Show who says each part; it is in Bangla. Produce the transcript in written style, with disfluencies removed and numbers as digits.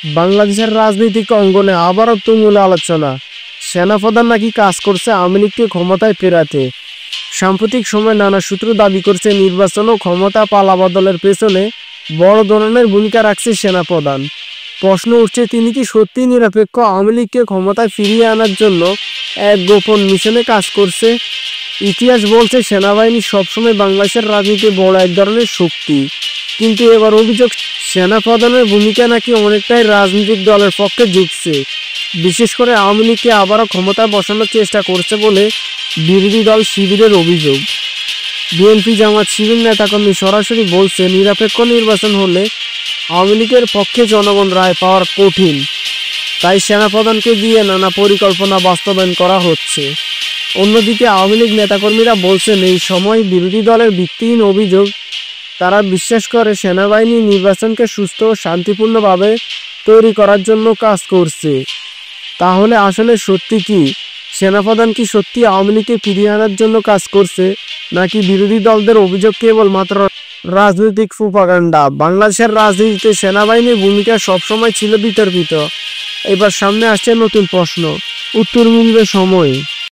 Speaker 1: বাংলাদেশের রাজনৈতিক অঙ্গনে আবারও তুমুল আলোচনা। সেনাপ্রধান নাকি কাজ করছে আওয়ামী লীগকে ক্ষমতায় ফেরাতে। সাম্প্রতিক সময়ে নানা সূত্র দাবি করছে নির্বাচন ও ক্ষমতা পালাবদলের পেছনে বড় ধরনের ভূমিকা রাখছে সেনাপ্রধান। প্রশ্ন উঠছে, তিনি কি সত্যি নিরপেক্ষ আওয়ামী লীগকে ক্ষমতায় ফিরিয়ে আনার জন্য এক গোপন মিশনে কাজ করছে? ইতিহাস বলছে সেনাবাহিনী সবসময় বাংলাদেশের রাজনীতিতে বড় এক ধরনের শক্তি, কিন্তু এবার অভিযোগ সেনাপ্রধানের ভূমিকা নাকি অনেকটাই রাজনৈতিক দলের পক্ষে ঝুঁকছে। বিশেষ করে আওয়ামী লীগকে আবারও ক্ষমতায় বসানোর চেষ্টা করছে বলে বিরোধী দল শিবিরের অভিযোগ। বিএনপি জামাত শিবির নেতাকর্মী সরাসরি বলছে, নিরপেক্ষ নির্বাচন হলে আওয়ামী লীগের পক্ষে জনগণ রায় পাওয়ার কঠিন, তাই সেনাপ্রধানকে দিয়ে নানা পরিকল্পনা বাস্তবায়ন করা হচ্ছে। অন্যদিকে আওয়ামী লীগ নেতাকর্মীরা বলছেন, এই সময় বিরোধী দলের ভিত্তিহীন অভিযোগ। তারা বিশ্বাস করে সেনাবাহিনী নির্বাচনকে সুস্থ ও শান্তিপূর্ণভাবে তৈরি করার জন্য কাজ করছে। তাহলে আসলে সত্যি কি? সেনাপ্রধান কি সত্যি আওয়ামী লীগকে ফিরিয়ে আনার জন্য কাজ করছে, নাকি বিরোধী দলদের অভিযোগ কেবল মাত্র রাজনৈতিক প্রোপাগান্ডা? বাংলাদেশের রাজনীতিতে সেনাবাহিনীর ভূমিকা সবসময় ছিল বিতর্কিত। এবার সামনে আসছে নতুন প্রশ্ন, উত্তর মিলবে সময়।